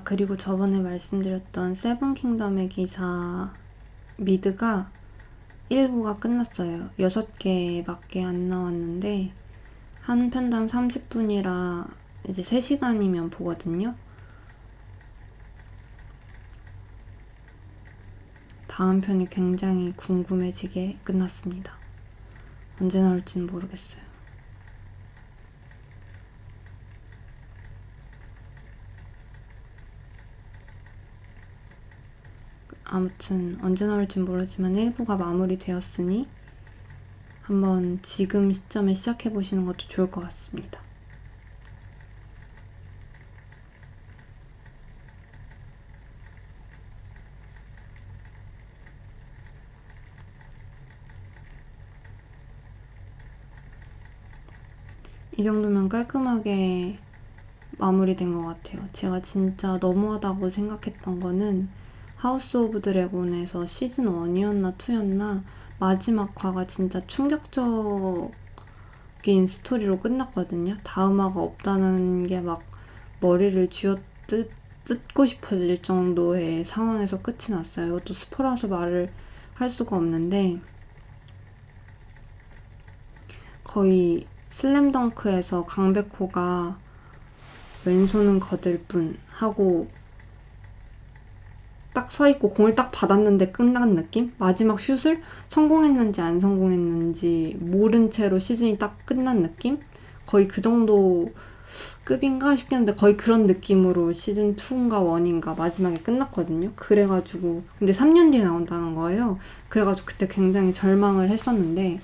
그리고 저번에 말씀드렸던 세븐킹덤의 기사 미드가 1부가 끝났어요. 6개밖에 안 나왔는데 한 편당 30분이라 이제 3시간이면 보거든요. 다음 편이 굉장히 궁금해지게 끝났습니다. 언제 나올지는 모르겠어요. 아무튼 언제 나올진 모르지만 1부가 마무리되었으니 한번 지금 시점에 시작해보시는 것도 좋을 것 같습니다. 이 정도면 깔끔하게 마무리된 것 같아요. 제가 진짜 너무하다고 생각했던 거는 하우스 오브 드래곤에서 시즌 1이었나 2였나 마지막 화가 진짜 충격적인 스토리로 끝났거든요. 다음화가 없다는 게 막 머리를 뜯고 싶어질 정도의 상황에서 끝이 났어요. 이것도 스포라서 말을 할 수가 없는데, 거의 슬램덩크에서 강백호가 왼손은 거들 뿐 하고 딱 서있고 공을 딱 받았는데 끝난 느낌? 마지막 슛을 성공했는지 안 성공했는지 모른 채로 시즌이 딱 끝난 느낌? 거의 그 정도 급인가 싶겠는데 거의 그런 느낌으로 시즌 2인가 1인가 마지막에 끝났거든요. 그래가지고 근데 3년 뒤에 나온다는 거예요. 그래가지고 그때 굉장히 절망을 했었는데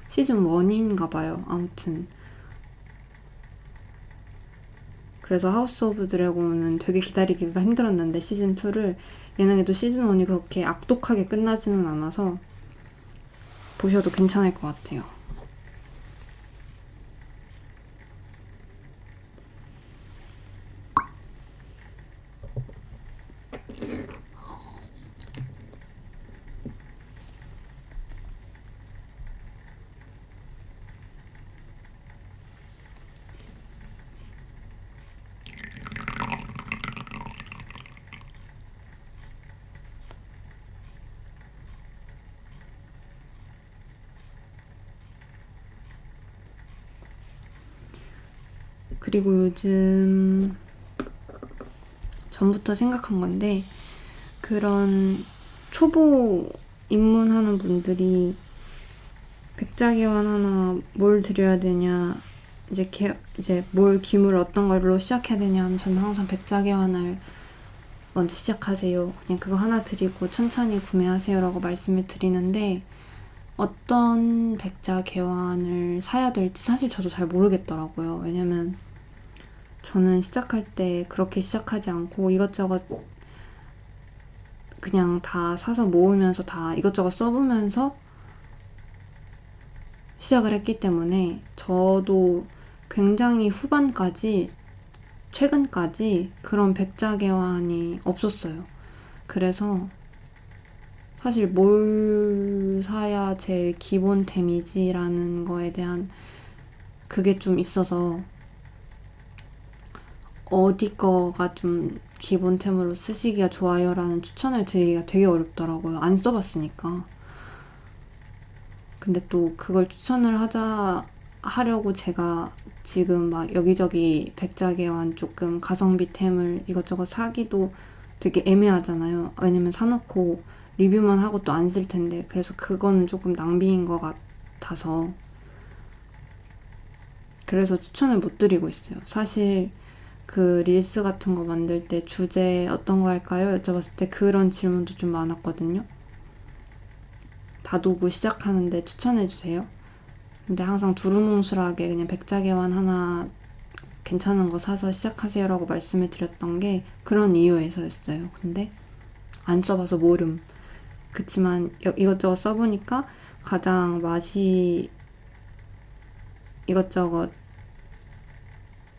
시즌 1인가 봐요. 아무튼 그래서 하우스 오브 드래곤은 되게 기다리기가 힘들었는데 시즌2를 예능에도 시즌1이 그렇게 악독하게 끝나지는 않아서 보셔도 괜찮을 것 같아요. 그리고 요즘 전부터 생각한 건데 그런 초보 입문하는 분들이 백자개원 하나 뭘 드려야 되냐 이제 뭘 기물 어떤 걸로 시작해야 되냐 하면 저는 항상 백자개원을 먼저 시작하세요. 그냥 그거 하나 드리고 천천히 구매하세요 라고 말씀을 드리는데 어떤 백자개원을 사야 될지 사실 저도 잘 모르겠더라고요. 왜냐면 저는 시작할 때 그렇게 시작하지 않고 이것저것 그냥 다 사서 모으면서 다 이것저것 써보면서 시작을 했기 때문에 저도 굉장히 후반까지 최근까지 그런 백자개환이 없었어요. 그래서 사실 뭘 사야 제일 기본템이지라는 거에 대한 그게 좀 있어서 어디 거가 좀 기본템으로 쓰시기가 좋아요 라는 추천을 드리기가 되게 어렵더라고요. 안 써봤으니까. 근데 또 그걸 추천을 하려고 제가 지금 막 여기저기 백자개환 조금 가성비템을 이것저것 사기도 되게 애매하잖아요. 왜냐면 사놓고 리뷰만 하고 또 안 쓸 텐데. 그래서 그거는 조금 낭비인 것 같아서 그래서 추천을 못 드리고 있어요. 사실 그 릴스 같은 거 만들 때 주제 어떤 거 할까요? 여쭤봤을 때 그런 질문도 좀 많았거든요. 다도구 시작하는데 추천해주세요. 근데 항상 두루뭉술하게 그냥 백자개환 하나 괜찮은 거 사서 시작하세요 라고 말씀을 드렸던 게 그런 이유에서였어요. 근데 안 써봐서 모름. 그치만 이것저것 써보니까 가장 맛이 이것저것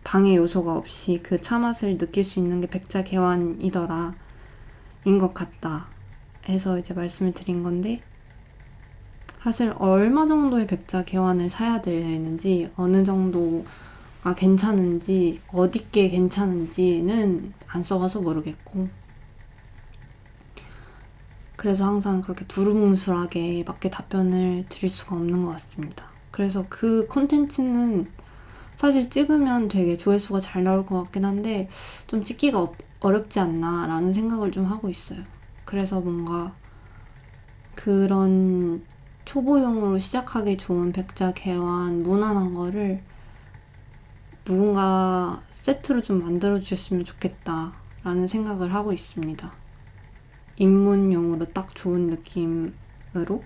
방해 요소가 없이 그 차맛을 느낄 수 있는 게 백자개환이더라 인 것 같다 해서 이제 말씀을 드린 건데 사실 얼마 정도의 백자개환을 사야 되는지 어느 정도가 괜찮은지 어디 게 괜찮은지는 안 써봐서 모르겠고 그래서 항상 그렇게 두루뭉술하게 맞게 답변을 드릴 수가 없는 것 같습니다. 그래서 그 콘텐츠는 사실 찍으면 되게 조회수가 잘 나올 것 같긴 한데 좀 찍기가 어렵지 않나 라는 생각을 좀 하고 있어요. 그래서 뭔가 그런 초보용으로 시작하기 좋은 백자개환 무난한 거를 누군가 세트로 좀 만들어 주셨으면 좋겠다 라는 생각을 하고 있습니다. 입문용으로 딱 좋은 느낌으로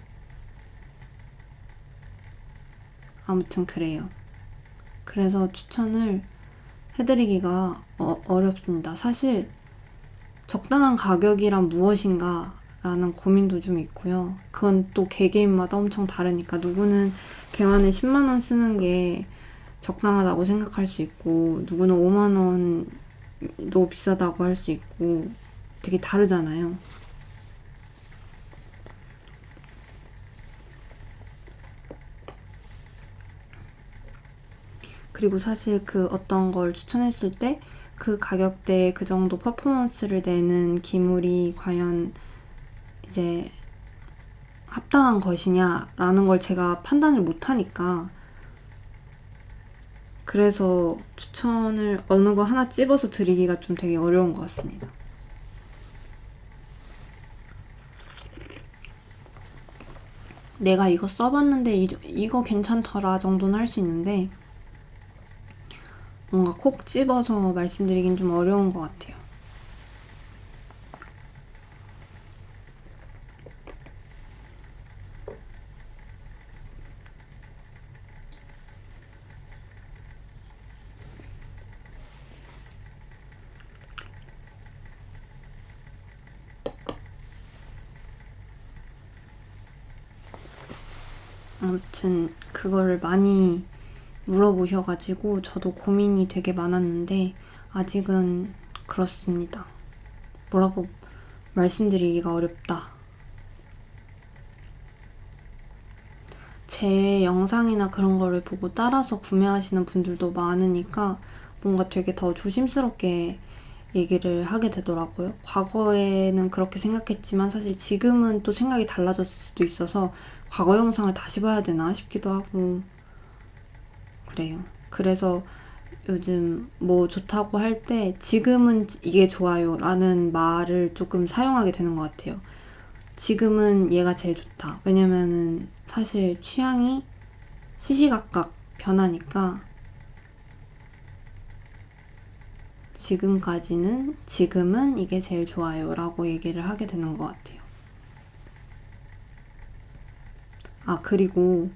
아무튼 그래요. 그래서 추천을 해드리기가 어렵습니다. 사실 적당한 가격이란 무엇인가 라는 고민도 좀 있고요. 그건 또 개개인마다 엄청 다르니까 누구는 개환에 10만원 쓰는 게 적당하다고 생각할 수 있고 누구는 5만원도 비싸다고 할 수 있고 되게 다르잖아요. 그리고 사실 그 어떤 걸 추천했을 때 그 가격대에 그 정도 퍼포먼스를 내는 기물이 과연 이제 합당한 것이냐라는 걸 제가 판단을 못하니까 그래서 추천을 어느 거 하나 찝어서 드리기가 좀 되게 어려운 것 같습니다. 내가 이거 써봤는데 이거 괜찮더라 정도는 할 수 있는데 뭔가 콕 집어서 말씀드리긴 좀 어려운 것 같아요. 아무튼 그거를 많이 물어보셔가지고 저도 고민이 되게 많았는데 아직은 그렇습니다. 뭐라고 말씀드리기가 어렵다. 제 영상이나 그런 거를 보고 따라서 구매하시는 분들도 많으니까 뭔가 되게 더 조심스럽게 얘기를 하게 되더라고요. 과거에는 그렇게 생각했지만 사실 지금은 또 생각이 달라졌을 수도 있어서 과거 영상을 다시 봐야 되나 싶기도 하고 그래요. 그래서 요즘 뭐 좋다고 할 때 지금은 이게 좋아요 라는 말을 조금 사용하게 되는 것 같아요. 지금은 얘가 제일 좋다. 왜냐면은 사실 취향이 시시각각 변하니까 지금은 이게 제일 좋아요 라고 얘기를 하게 되는 것 같아요. 아, 그리고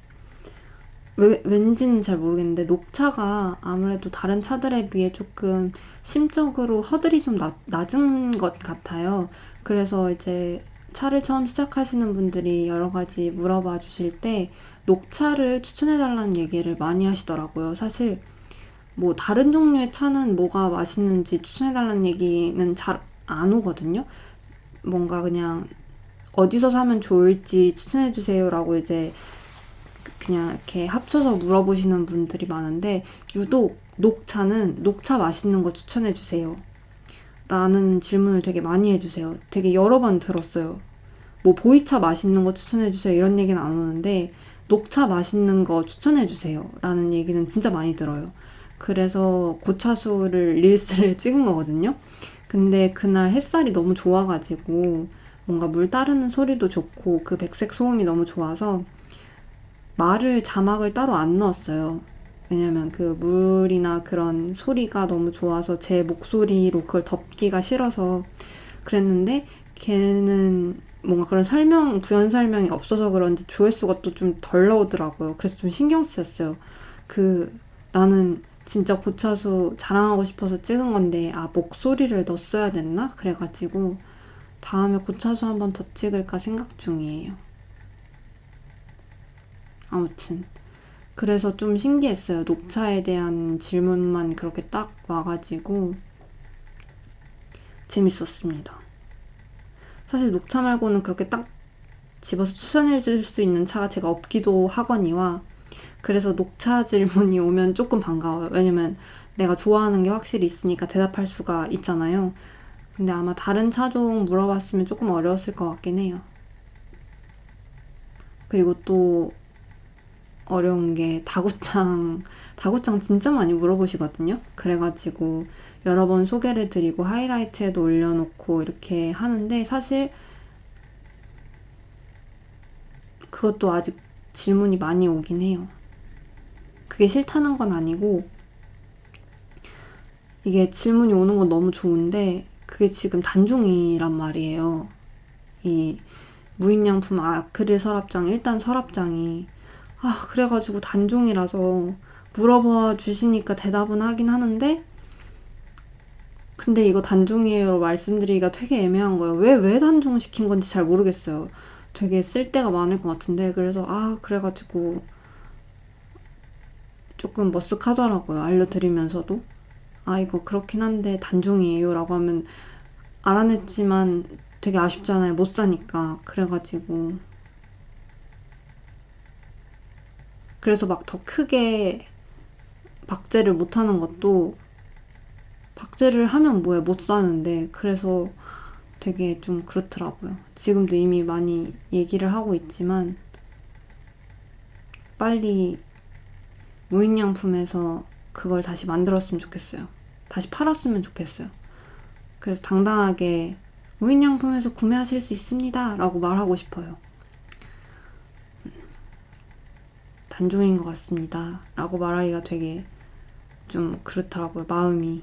왠지는 잘 모르겠는데 녹차가 아무래도 다른 차들에 비해 조금 심적으로 허들이 좀 낮은 것 같아요. 그래서 이제 차를 처음 시작하시는 분들이 여러 가지 물어봐 주실 때 녹차를 추천해달라는 얘기를 많이 하시더라고요. 사실 뭐 다른 종류의 차는 뭐가 맛있는지 추천해달라는 얘기는 잘 안 오거든요. 뭔가 그냥 어디서 사면 좋을지 추천해주세요 라고 이제 그냥 이렇게 합쳐서 물어보시는 분들이 많은데 유독 녹차는 녹차 맛있는 거 추천해주세요 라는 질문을 되게 많이 해주세요. 되게 여러 번 들었어요. 뭐 보이차 맛있는 거 추천해주세요 이런 얘기는 안 오는데 녹차 맛있는 거 추천해주세요 라는 얘기는 진짜 많이 들어요. 그래서 고차수를 릴스를 찍은 거거든요. 근데 그날 햇살이 너무 좋아가지고 뭔가 물 따르는 소리도 좋고 그 백색 소음이 너무 좋아서 자막을 따로 안 넣었어요. 왜냐면 그 물이나 그런 소리가 너무 좋아서 제 목소리로 그걸 덮기가 싫어서 그랬는데 걔는 뭔가 그런 부연 설명이 없어서 그런지 조회수가 또 좀 덜 나오더라고요. 그래서 좀 신경 쓰였어요. 나는 진짜 고차수 자랑하고 싶어서 찍은 건데 목소리를 넣었어야 됐나? 그래가지고 다음에 고차수 한 번 더 찍을까 생각 중이에요. 아무튼 그래서 좀 신기했어요. 녹차에 대한 질문만 그렇게 딱 와가지고 재밌었습니다. 사실 녹차 말고는 그렇게 딱 집어서 추천해줄 수 있는 차가 제가 없기도 하거니와 그래서 녹차 질문이 오면 조금 반가워요. 왜냐면 내가 좋아하는 게 확실히 있으니까 대답할 수가 있잖아요. 근데 아마 다른 차종 물어봤으면 조금 어려웠을 것 같긴 해요. 그리고 또 어려운 게 다구창 진짜 많이 물어보시거든요. 그래가지고 여러 번 소개를 드리고 하이라이트에도 올려놓고 이렇게 하는데 사실 그것도 아직 질문이 많이 오긴 해요. 그게 싫다는 건 아니고 이게 질문이 오는 건 너무 좋은데 그게 지금 단종이란 말이에요. 이 무인양품 아크릴 서랍장 1단 서랍장이 그래가지고 단종이라서 물어봐 주시니까 대답은 하긴 하는데 근데 이거 단종이에요로 말씀드리기가 되게 애매한 거예요. 왜 단종시킨 건지 잘 모르겠어요. 되게 쓸데가 많을 것 같은데 그래서 그래가지고 조금 머쓱하더라고요. 알려드리면서도 이거 그렇긴 한데 단종이에요 라고 하면 알아냈지만 되게 아쉽잖아요. 못 사니까. 그래가지고 그래서 막 더 크게 박제를 못하는 것도 박제를 하면 뭐해 못 사는데 그래서 되게 좀 그렇더라고요. 지금도 이미 많이 얘기를 하고 있지만 빨리 무인양품에서 그걸 다시 만들었으면 좋겠어요. 다시 팔았으면 좋겠어요. 그래서 당당하게 무인양품에서 구매하실 수 있습니다 라고 말하고 싶어요. 단종인 것 같습니다 라고 말하기가 되게 좀 그렇더라고요. 마음이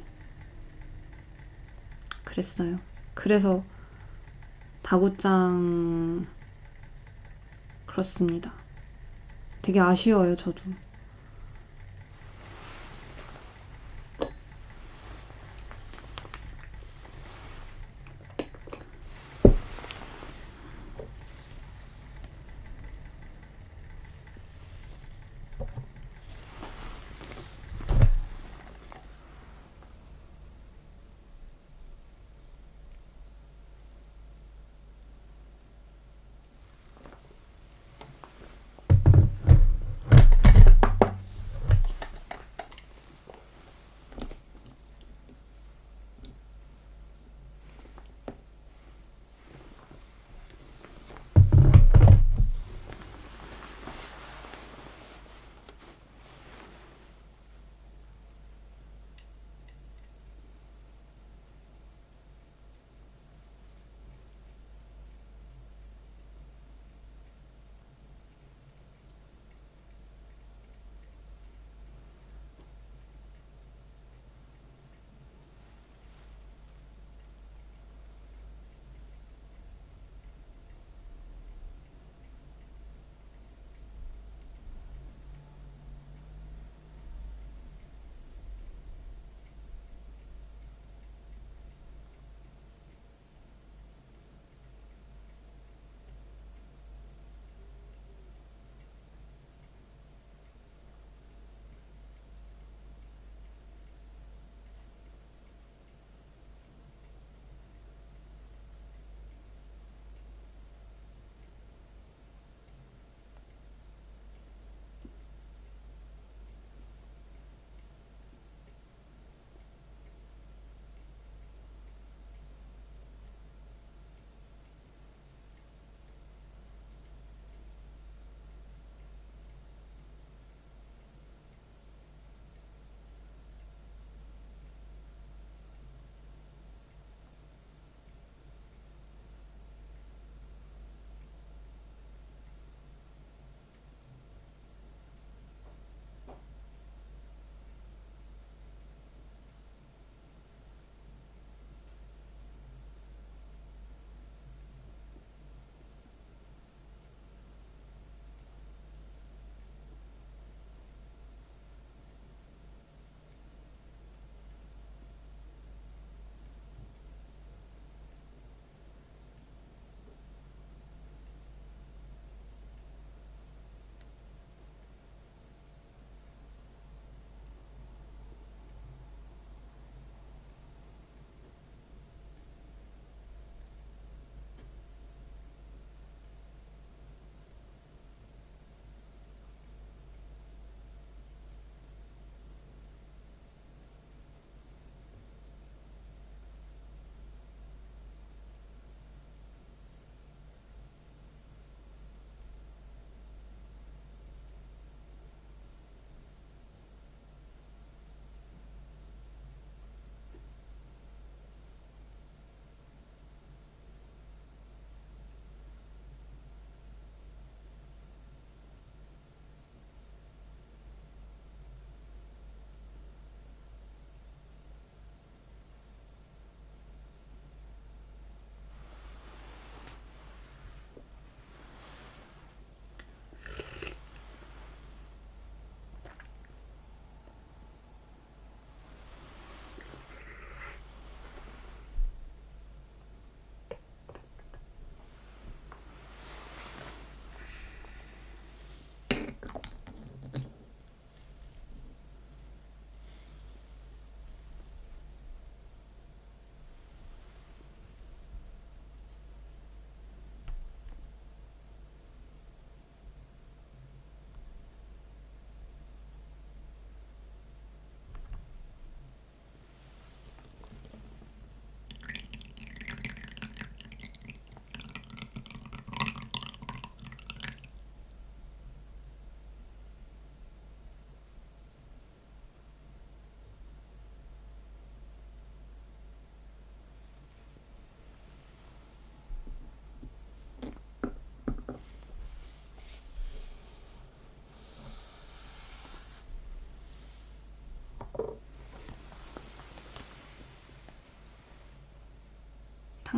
그랬어요. 그래서 다구짱 그렇습니다. 되게 아쉬워요. 저도.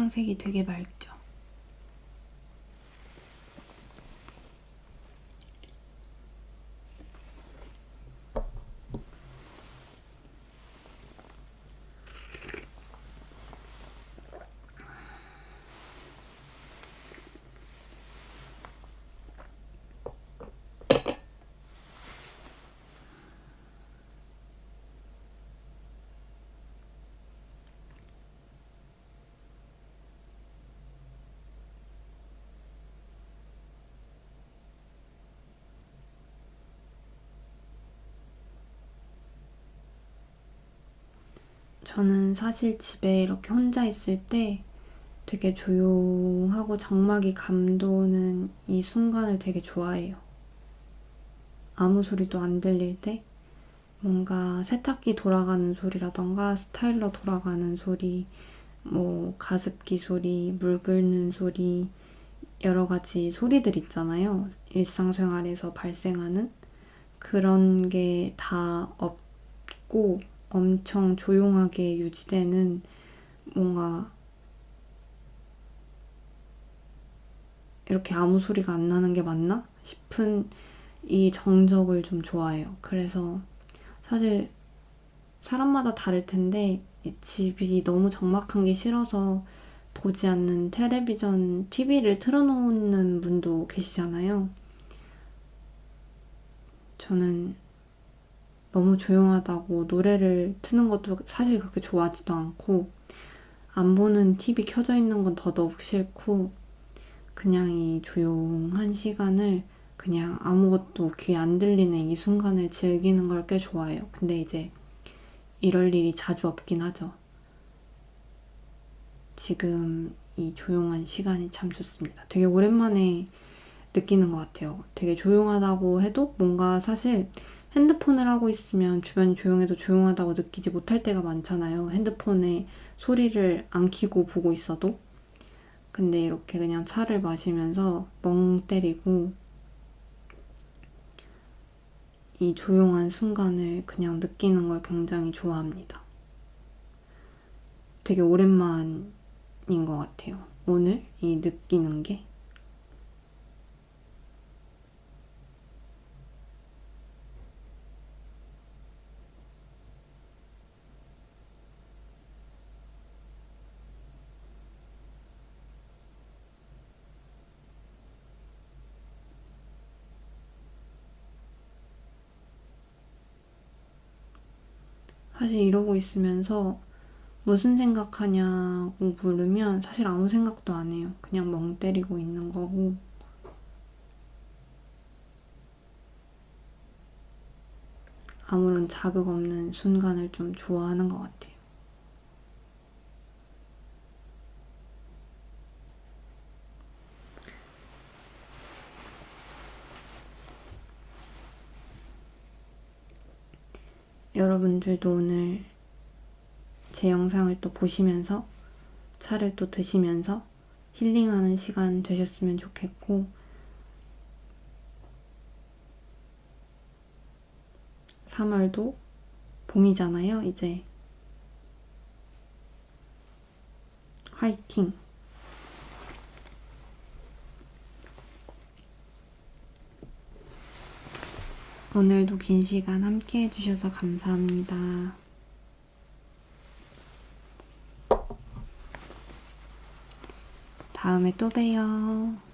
황색이 되게 맑죠? 저는 사실 집에 이렇게 혼자 있을 때 되게 조용하고 정막이 감도는 이 순간을 되게 좋아해요. 아무 소리도 안 들릴 때 뭔가 세탁기 돌아가는 소리라던가 스타일러 돌아가는 소리, 뭐 가습기 소리, 물 끓는 소리, 여러 가지 소리들 있잖아요. 일상생활에서 발생하는 그런 게 다 없고 엄청 조용하게 유지되는 뭔가 이렇게 아무 소리가 안 나는 게 맞나 싶은 이 정적을 좀 좋아해요. 그래서 사실 사람마다 다를 텐데 집이 너무 적막한 게 싫어서 보지 않는 텔레비전, TV를 틀어놓는 분도 계시잖아요. 저는 너무 조용하다고 노래를 트는 것도 사실 그렇게 좋아하지도 않고 안 보는 TV 켜져 있는 건 더더욱 싫고 그냥 이 조용한 시간을 그냥 아무것도 귀에 안 들리는 이 순간을 즐기는 걸 꽤 좋아해요. 근데 이제 이럴 일이 자주 없긴 하죠. 지금 이 조용한 시간이 참 좋습니다. 되게 오랜만에 느끼는 것 같아요. 되게 조용하다고 해도 뭔가 사실 핸드폰을 하고 있으면 주변이 조용해도 조용하다고 느끼지 못할 때가 많잖아요. 핸드폰에 소리를 안 켜고 보고 있어도. 근데 이렇게 그냥 차를 마시면서 멍 때리고 이 조용한 순간을 그냥 느끼는 걸 굉장히 좋아합니다. 되게 오랜만인 것 같아요. 오늘 이 느끼는 게. 사실 이러고 있으면서 무슨 생각하냐고 물으면 사실 아무 생각도 안 해요. 그냥 멍 때리고 있는 거고. 아무런 자극 없는 순간을 좀 좋아하는 것 같아요. 여러분들도 오늘 제 영상을 또 보시면서 차를 또 드시면서 힐링하는 시간 되셨으면 좋겠고 3월도 봄이잖아요, 이제. 화이팅! 오늘도 긴 시간 함께 해주셔서 감사합니다. 다음에 또 봬요.